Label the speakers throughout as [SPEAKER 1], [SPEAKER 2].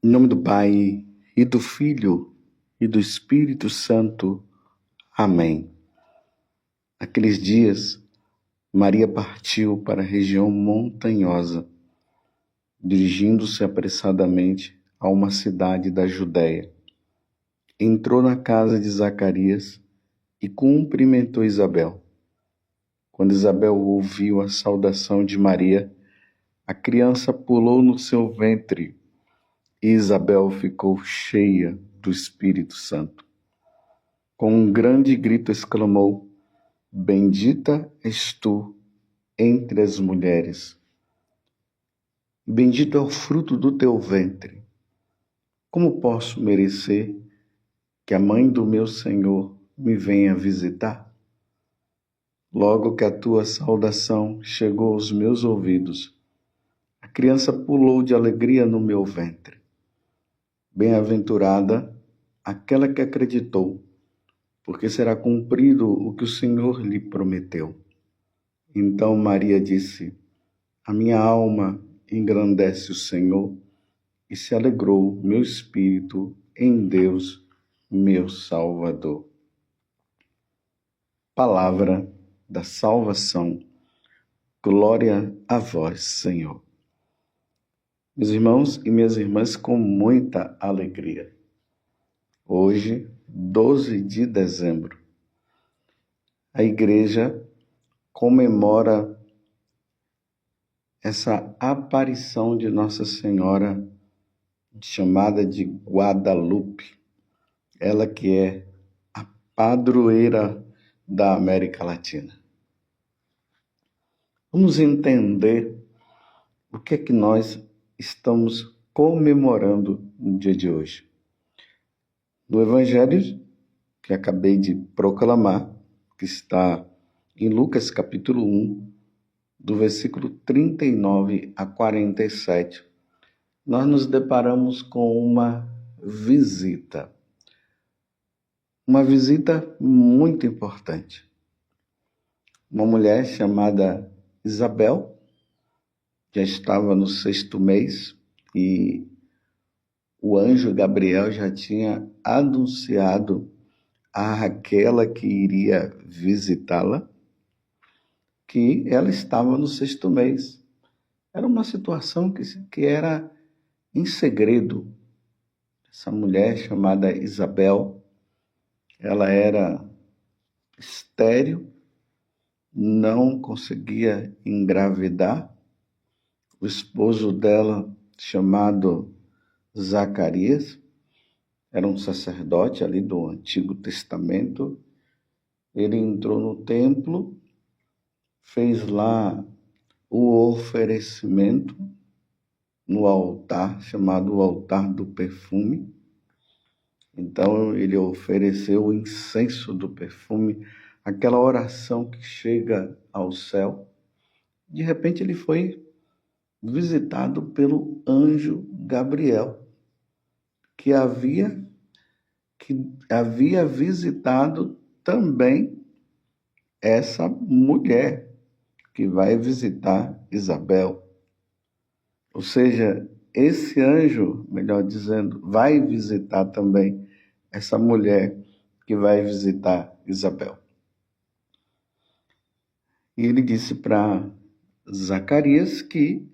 [SPEAKER 1] Em nome do Pai, e do Filho, e do Espírito Santo. Amém. Naqueles dias, Maria partiu para a região montanhosa, dirigindo-se apressadamente a uma cidade da Judéia. Entrou na casa de Zacarias e cumprimentou Isabel. Quando Isabel ouviu a saudação de Maria, a criança pulou no seu ventre e Isabel ficou cheia do Espírito Santo. Com um grande grito exclamou: Bendita és tu entre as mulheres. Bendito é o fruto do teu ventre. Como posso merecer que a mãe do meu Senhor me venha visitar? Logo que a tua saudação chegou aos meus ouvidos, a criança pulou de alegria no meu ventre. Bem-aventurada aquela que acreditou, porque será cumprido o que o Senhor lhe prometeu. Então Maria disse: A minha alma engrandece o Senhor, e se alegrou meu espírito em Deus, meu Salvador. Palavra da salvação. Glória a vós, Senhor. Meus irmãos e minhas irmãs, com muita alegria. Hoje, 12 de dezembro, a igreja comemora essa aparição de Nossa Senhora, chamada de Guadalupe, ela que é a padroeira da América Latina. Vamos entender o que é que nós estamos comemorando no dia de hoje. No Evangelho que acabei de proclamar, que está em Lucas capítulo 1, do versículo 39 a 47, nós nos deparamos com uma visita. Uma visita muito importante. Uma mulher chamada Isabel já estava no 6º mês e o anjo Gabriel já tinha anunciado a aquela que iria visitá-la que ela estava no 6º mês. Era uma situação que era em segredo. Essa mulher chamada Isabel, ela era estéril, não conseguia engravidar. O esposo dela, chamado Zacarias, era um sacerdote ali do Antigo Testamento. Ele entrou no templo, fez lá o oferecimento no altar, chamado o altar do perfume. Então ele ofereceu o incenso do perfume, aquela oração que chega ao céu. De repente ele foi visitado pelo anjo Gabriel, que havia visitado também essa mulher que vai visitar Isabel. Ou seja, esse anjo, melhor dizendo, vai visitar também essa mulher que vai visitar Isabel. E ele disse para Zacarias que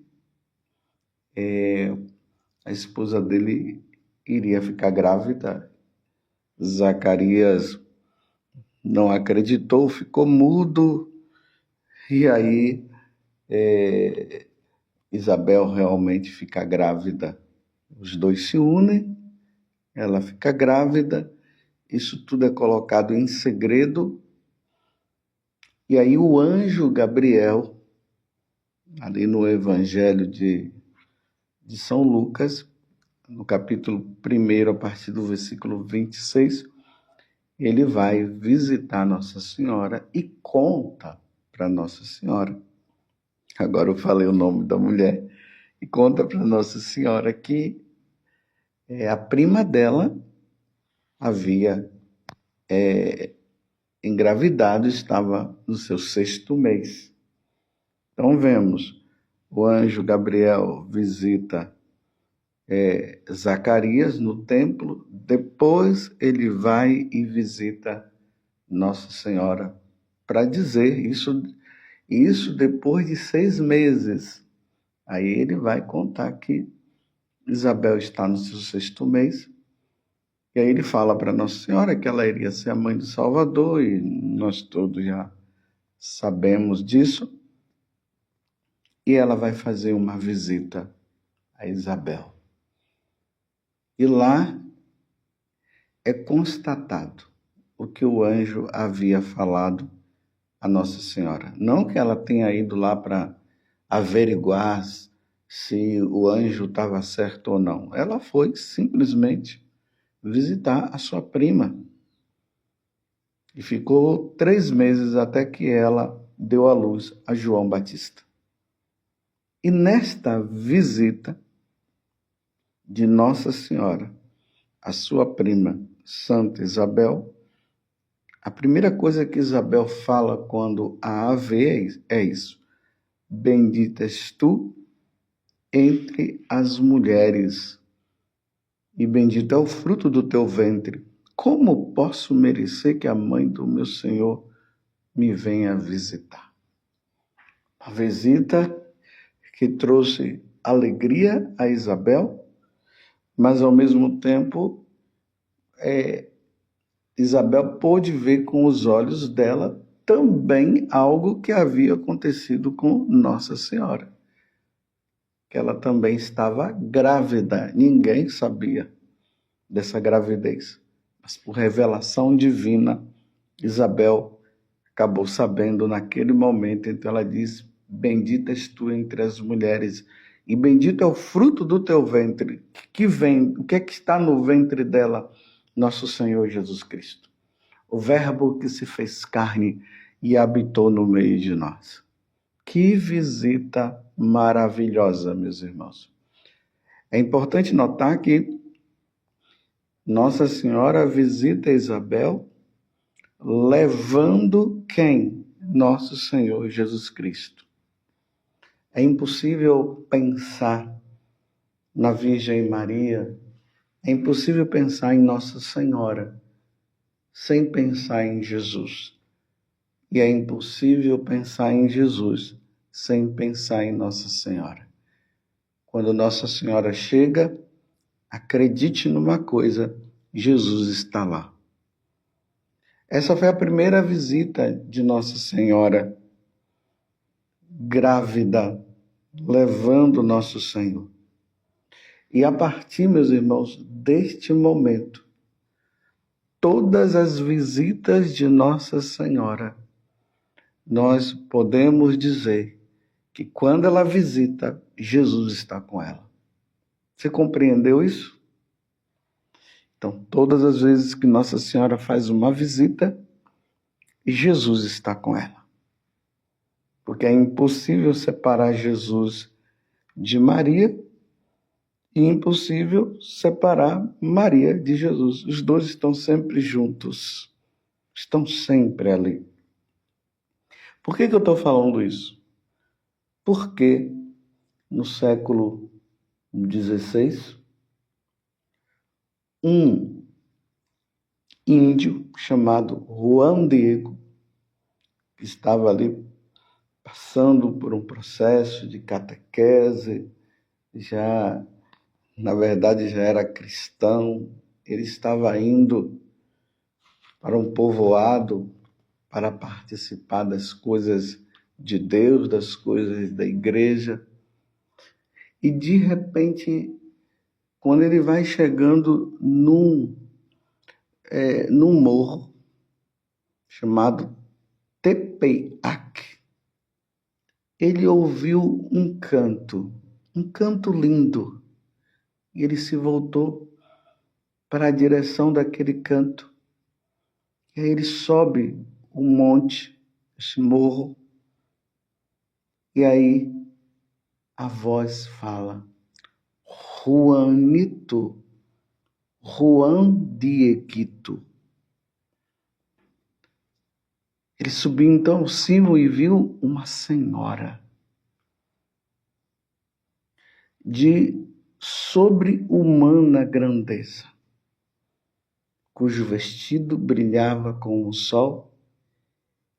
[SPEAKER 1] a esposa dele iria ficar grávida. Zacarias não acreditou, ficou mudo, e aí Isabel realmente fica grávida. Os dois se unem, ela fica grávida, isso tudo é colocado em segredo, e aí o anjo Gabriel, ali no Evangelho de São Lucas, no capítulo 1, a partir do versículo 26, ele vai visitar Nossa Senhora e conta para Nossa Senhora, agora eu falei o nome da mulher, e conta para Nossa Senhora que a prima dela havia engravidado, estava no seu 6º mês. Então vemos, o anjo Gabriel visita Zacarias no templo, depois ele vai e visita Nossa Senhora para dizer isso depois de 6 meses. Aí ele vai contar que Isabel está no seu 6º mês, e aí ele fala para Nossa Senhora que ela iria ser a mãe do Salvador, e nós todos já sabemos disso, e ela vai fazer uma visita a Isabel. E lá é constatado o que o anjo havia falado a Nossa Senhora. Não que ela tenha ido lá para averiguar se o anjo estava certo ou não. Ela foi simplesmente visitar a sua prima. E ficou 3 meses até que ela deu à luz a João Batista. E nesta visita de Nossa Senhora, a sua prima Santa Isabel, a primeira coisa que Isabel fala quando a vê é isso: bendita és tu entre as mulheres, e bendito é o fruto do teu ventre. Como posso merecer que a mãe do meu Senhor me venha visitar? A visita que trouxe alegria a Isabel, mas ao mesmo tempo Isabel pôde ver com os olhos dela também algo que havia acontecido com Nossa Senhora, que ela também estava grávida. Ninguém sabia dessa gravidez, mas por revelação divina, Isabel acabou sabendo naquele momento. Então ela diz: bendita és tu entre as mulheres, e bendito é o fruto do teu ventre. O que é que está no ventre dela? Nosso Senhor Jesus Cristo, o verbo que se fez carne e habitou no meio de nós. Que visita maravilhosa, meus irmãos. É importante notar que Nossa Senhora visita Isabel levando quem? Nosso Senhor Jesus Cristo. É impossível pensar na Virgem Maria, é impossível pensar em Nossa Senhora sem pensar em Jesus. E é impossível pensar em Jesus sem pensar em Nossa Senhora. Quando Nossa Senhora chega, acredite numa coisa: Jesus está lá. Essa foi a primeira visita de Nossa Senhora grávida, levando Nosso Senhor. E a partir, meus irmãos, deste momento, todas as visitas de Nossa Senhora, nós podemos dizer que quando ela visita, Jesus está com ela. Você compreendeu isso? Então, todas as vezes que Nossa Senhora faz uma visita, Jesus está com ela. Porque é impossível separar Jesus de Maria e impossível separar Maria de Jesus. Os dois estão sempre juntos, estão sempre ali. Por que eu estou falando isso? Porque no século XVI, um índio chamado Juan Diego, que estava ali passando por um processo de catequese, na verdade já era cristão, ele estava indo para um povoado para participar das coisas de Deus, das coisas da igreja, e de repente, quando ele vai chegando num morro chamado Tepeyac, ele ouviu um canto lindo, e ele se voltou para a direção daquele canto. E aí ele sobe um monte, esse morro, e aí a voz fala: Juanito, Juan Dieguito. Ele subiu então ao cimo e viu uma senhora de sobre-humana grandeza, cujo vestido brilhava como o sol,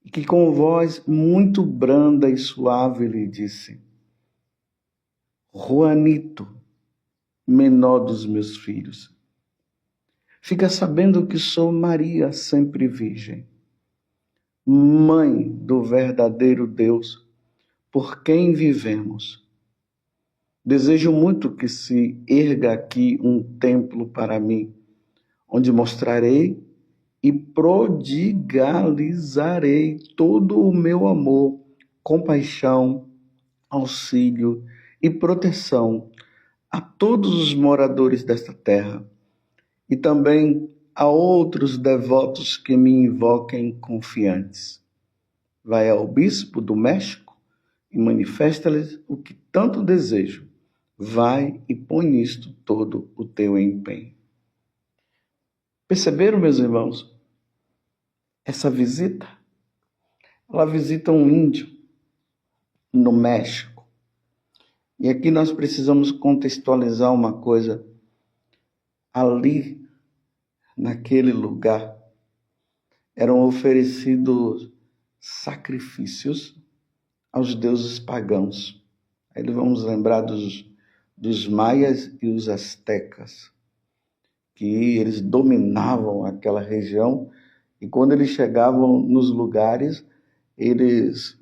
[SPEAKER 1] e que com voz muito branda e suave lhe disse: Juanito, menor dos meus filhos, fica sabendo que sou Maria, sempre virgem, mãe do verdadeiro Deus, por quem vivemos. Desejo muito que se erga aqui um templo para mim, onde mostrarei e prodigalizarei todo o meu amor, compaixão, auxílio e proteção a todos os moradores desta terra e também a outros devotos que me invoquem confiantes. Vai ao bispo do México e manifesta-lhes o que tanto desejo. Vai e põe nisto todo o teu empenho. Perceberam, meus irmãos? Essa visita, ela visita um índio no México. E aqui nós precisamos contextualizar uma coisa. Ali, naquele lugar, eram oferecidos sacrifícios aos deuses pagãos. Aí vamos lembrar dos maias e os astecas, que eles dominavam aquela região, e quando eles chegavam nos lugares, eles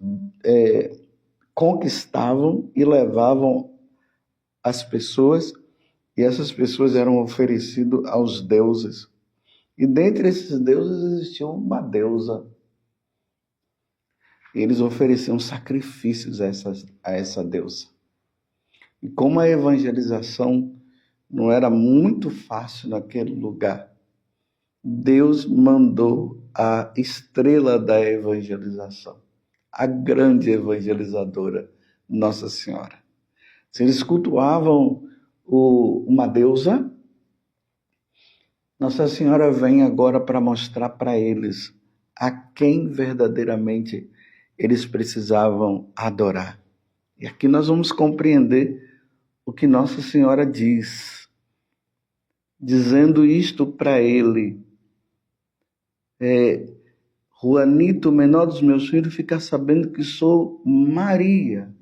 [SPEAKER 1] conquistavam e levavam as pessoas, e essas pessoas eram oferecidas aos deuses. E dentre esses deuses existia uma deusa. Eles ofereciam sacrifícios a essa deusa. E como a evangelização não era muito fácil naquele lugar, Deus mandou a estrela da evangelização, a grande evangelizadora, Nossa Senhora. Se eles cultuavam uma deusa, Nossa Senhora vem agora para mostrar para eles a quem verdadeiramente eles precisavam adorar. E aqui nós vamos compreender o que Nossa Senhora diz, dizendo isto para ele. Juanito, menor dos meus filhos, fica sabendo que sou Maria,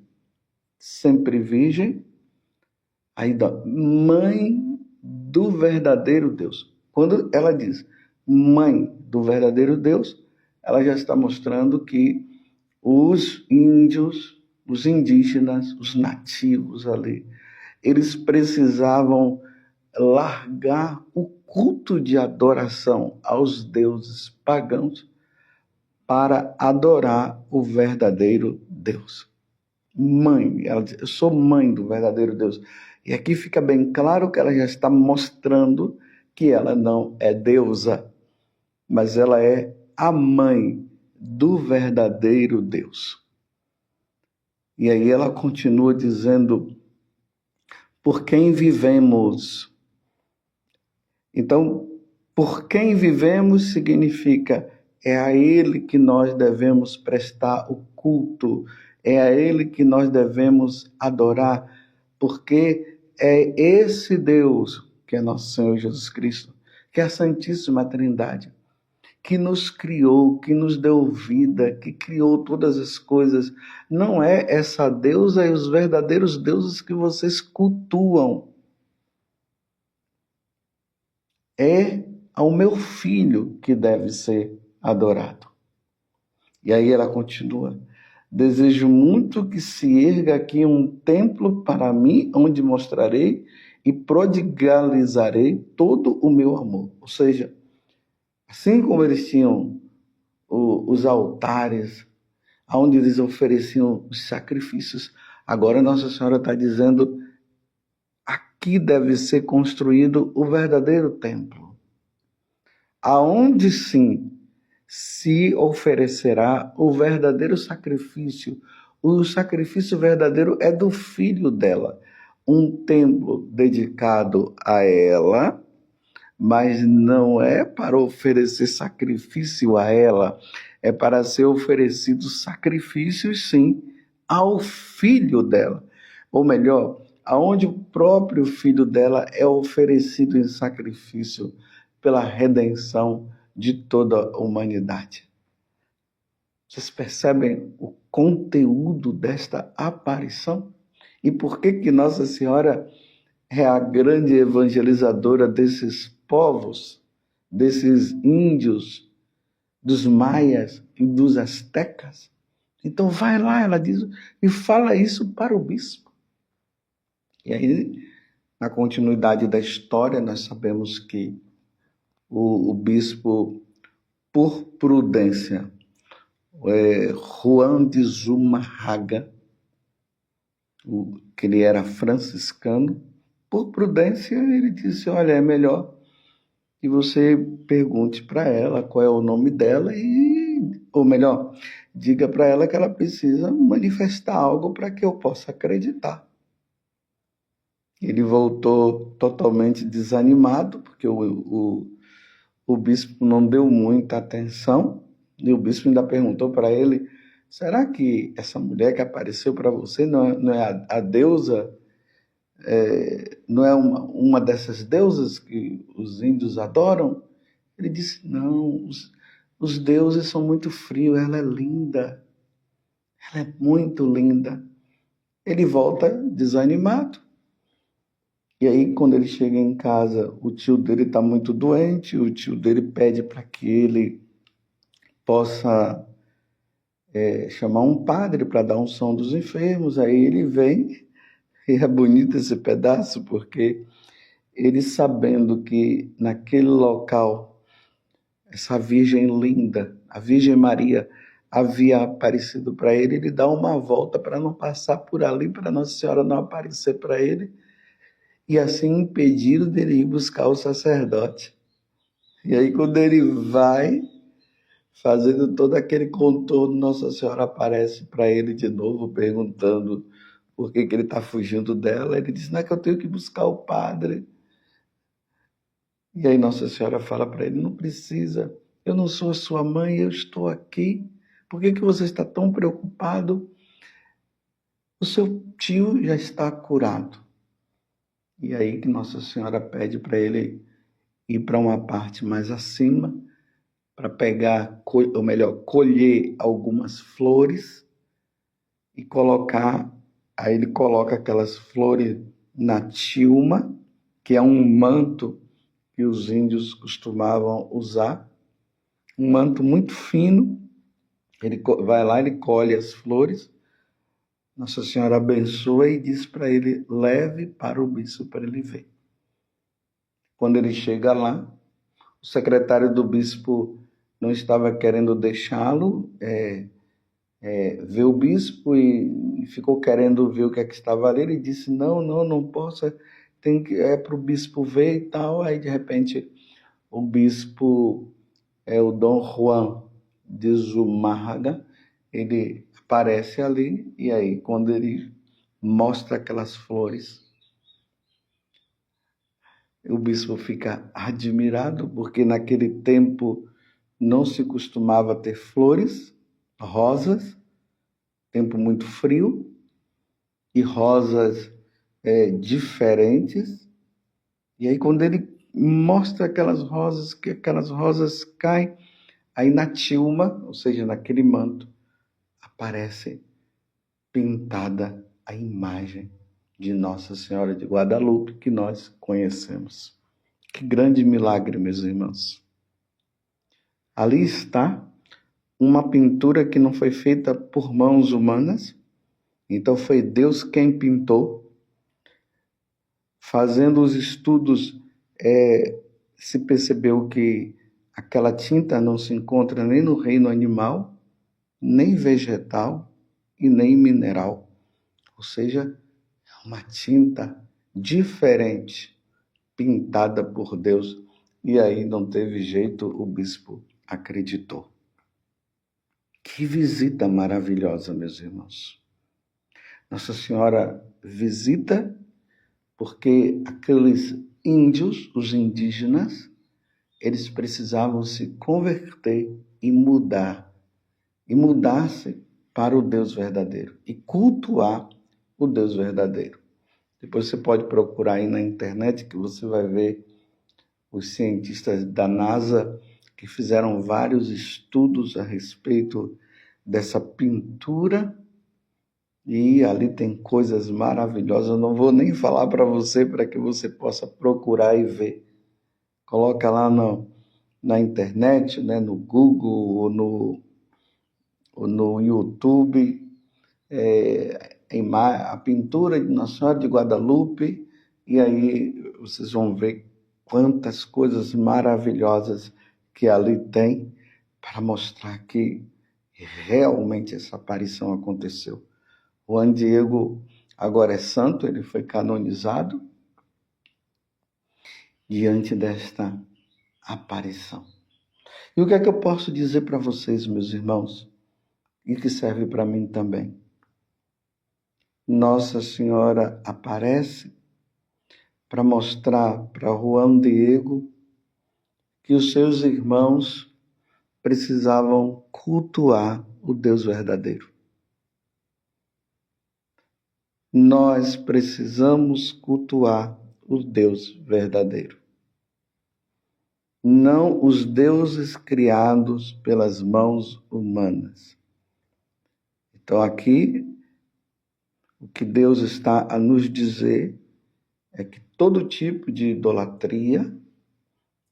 [SPEAKER 1] sempre virgem, mãe do verdadeiro Deus. Quando ela diz mãe do verdadeiro Deus, ela já está mostrando que os índios, os indígenas, os nativos ali, eles precisavam largar o culto de adoração aos deuses pagãos para adorar o verdadeiro Deus. Mãe, ela diz, eu sou mãe do verdadeiro Deus. E aqui fica bem claro que ela já está mostrando que ela não é deusa, mas ela é a mãe do verdadeiro Deus. E aí ela continua dizendo, por quem vivemos. Então, por quem vivemos significa, é a Ele que nós devemos prestar o culto, é a Ele que nós devemos adorar, porque é esse Deus, que é nosso Senhor Jesus Cristo, que é a Santíssima Trindade, que nos criou, que nos deu vida, que criou todas as coisas. Não é essa deusa e os verdadeiros deuses que vocês cultuam. É ao meu filho que deve ser adorado. E aí ela continua. Desejo muito que se erga aqui um templo para mim, onde mostrarei e prodigalizarei todo o meu amor. Ou seja, assim como eles tinham os altares, onde eles ofereciam os sacrifícios, agora Nossa Senhora está dizendo, aqui deve ser construído o verdadeiro templo, aonde sim se oferecerá o verdadeiro sacrifício. O sacrifício verdadeiro é do filho dela, um templo dedicado a ela, mas não é para oferecer sacrifício a ela, é para ser oferecido sacrifício, sim, ao filho dela. Ou melhor, aonde o próprio filho dela é oferecido em sacrifício pela redenção de toda a humanidade. Vocês percebem o conteúdo desta aparição? E por que Nossa Senhora é a grande evangelizadora desses povos, desses índios, dos maias e dos astecas? Então vai lá, ela diz, e fala isso para o bispo. E aí, na continuidade da história, nós sabemos que o bispo, por prudência, Juan de Zumarraga, que ele era franciscano, por prudência ele disse, olha, é melhor que você pergunte para ela qual é o nome dela ou melhor, diga para ela que ela precisa manifestar algo para que eu possa acreditar. Ele voltou totalmente desanimado, porque o bispo não deu muita atenção, e o bispo ainda perguntou para ele, será que essa mulher que apareceu para você não é a deusa, não é uma dessas deusas que os índios adoram? Ele disse, não, os deuses são muito frios, ela é linda, ela é muito linda. Ele volta desanimado. E aí, quando ele chega em casa, o tio dele está muito doente, o tio dele pede para que ele possa chamar um padre para dar unção dos enfermos. Aí ele vem, e é bonito esse pedaço, porque ele sabendo que naquele local, essa Virgem linda, a Virgem Maria, havia aparecido para ele, ele dá uma volta para não passar por ali, para Nossa Senhora não aparecer para ele, e assim impediram dele ir buscar o sacerdote. E aí quando ele vai, fazendo todo aquele contorno, Nossa Senhora aparece para ele de novo, perguntando por que ele está fugindo dela. Ele diz, não é que eu tenho que buscar o padre. E aí Nossa Senhora fala para ele, não precisa, eu não sou a sua mãe, eu estou aqui. Por que você está tão preocupado? O seu tio já está curado. E aí que Nossa Senhora pede para ele ir para uma parte mais acima, para pegar, ou melhor, colher algumas flores e colocar, aí ele coloca aquelas flores na tilma, que é um manto que os índios costumavam usar, um manto muito fino. Ele vai lá, ele colhe as flores, Nossa Senhora abençoa e diz para ele, leve para o bispo para ele ver. Quando ele chega lá, o secretário do bispo não estava querendo deixá-lo ver o bispo e ficou querendo ver o que é que estava ali. Ele disse, não posso, é para o bispo ver e tal. Aí, de repente, o bispo, o Dom Juan de Zumárraga, ele aparece ali, e aí, quando ele mostra aquelas flores, o bispo fica admirado, porque naquele tempo não se costumava ter flores, rosas, tempo muito frio, e rosas diferentes. E aí quando ele mostra aquelas rosas, que aquelas rosas caem, aí na tilma, ou seja, naquele manto, aparece pintada a imagem de Nossa Senhora de Guadalupe, que nós conhecemos. Que grande milagre, meus irmãos. Ali está uma pintura que não foi feita por mãos humanas, então foi Deus quem pintou. Fazendo os estudos, se percebeu que aquela tinta não se encontra nem no reino animal, nem vegetal e nem mineral. Ou seja, é uma tinta diferente, pintada por Deus. E aí não teve jeito, o bispo acreditou. Que visita maravilhosa, meus irmãos. Nossa Senhora visita porque aqueles índios, os indígenas, eles precisavam se converter e mudar-se para o Deus verdadeiro e cultuar o Deus verdadeiro. Depois você pode procurar aí na internet que você vai ver os cientistas da NASA que fizeram vários estudos a respeito dessa pintura e ali tem coisas maravilhosas. Eu não vou nem falar para você para que você possa procurar e ver. Coloca lá na internet, né, no Google ou no YouTube, a pintura de Nossa Senhora de Guadalupe, e aí vocês vão ver quantas coisas maravilhosas que ali tem para mostrar que realmente essa aparição aconteceu. O Juan Diego agora é santo, ele foi canonizado diante desta aparição. E o que é que eu posso dizer para vocês, meus irmãos, e que serve para mim também? Nossa Senhora aparece para mostrar para Juan Diego que os seus irmãos precisavam cultuar o Deus verdadeiro. Nós precisamos cultuar o Deus verdadeiro. Não os deuses criados pelas mãos humanas. Então aqui, o que Deus está a nos dizer é que todo tipo de idolatria,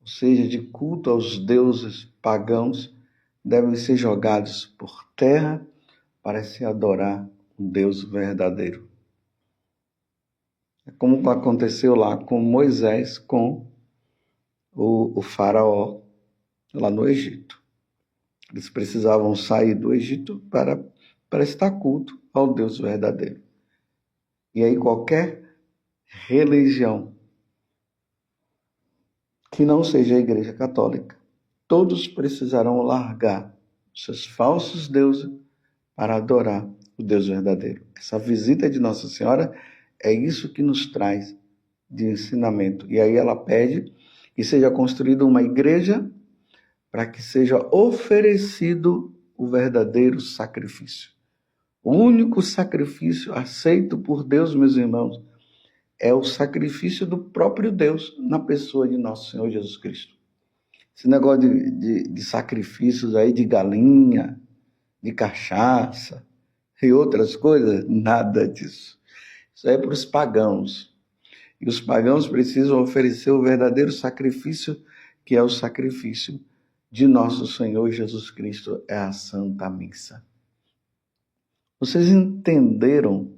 [SPEAKER 1] ou seja, de culto aos deuses pagãos, devem ser jogados por terra para se adorar o Deus verdadeiro. É como aconteceu lá com Moisés, com o faraó, lá no Egito. Eles precisavam sair do Egito para prestar culto ao Deus verdadeiro. E aí qualquer religião que não seja a Igreja Católica, todos precisarão largar seus falsos deuses para adorar o Deus verdadeiro. Essa visita de Nossa Senhora é isso que nos traz de ensinamento. E aí ela pede que seja construída uma igreja para que seja oferecido o verdadeiro sacrifício. O único sacrifício aceito por Deus, meus irmãos, é o sacrifício do próprio Deus na pessoa de nosso Senhor Jesus Cristo. Esse negócio de sacrifícios aí de galinha, de cachaça e outras coisas, nada disso. Isso é para os pagãos. E os pagãos precisam oferecer o verdadeiro sacrifício, que é o sacrifício de nosso Senhor Jesus Cristo, é a Santa Missa. Vocês entenderam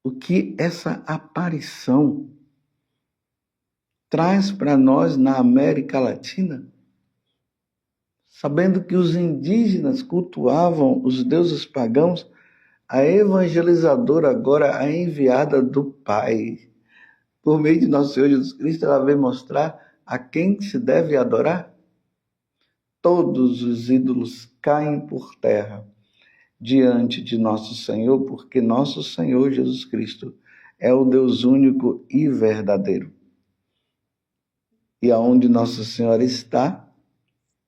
[SPEAKER 1] o que essa aparição traz para nós na América Latina? Sabendo que os indígenas cultuavam os deuses pagãos, a evangelizadora agora, a enviada do Pai, por meio de nosso Senhor Jesus Cristo, ela vem mostrar a quem se deve adorar. Todos os ídolos caem por terra diante de nosso Senhor, porque nosso Senhor Jesus Cristo é o Deus único e verdadeiro. E aonde Nossa Senhora está,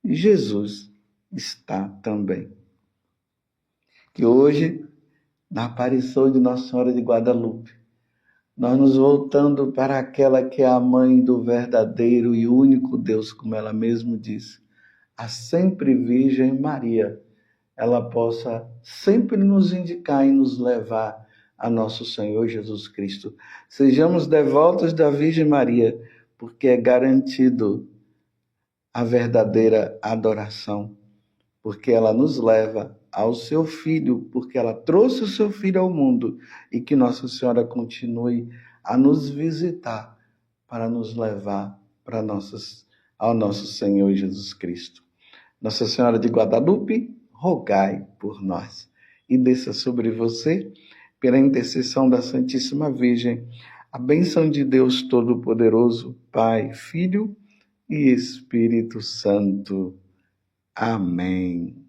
[SPEAKER 1] Jesus está também. Que hoje, na aparição de Nossa Senhora de Guadalupe, nós nos voltando para aquela que é a mãe do verdadeiro e único Deus, como ela mesma disse, a sempre Virgem Maria, ela possa sempre nos indicar e nos levar a nosso Senhor Jesus Cristo. Sejamos devotos da Virgem Maria, porque é garantido a verdadeira adoração, porque ela nos leva ao seu Filho, porque ela trouxe o seu Filho ao mundo, e que Nossa Senhora continue a nos visitar para nos levar ao nosso Senhor Jesus Cristo. Nossa Senhora de Guadalupe, rogai por nós. E desça sobre você, pela intercessão da Santíssima Virgem, a bênção de Deus Todo-Poderoso, Pai, Filho e Espírito Santo. Amém.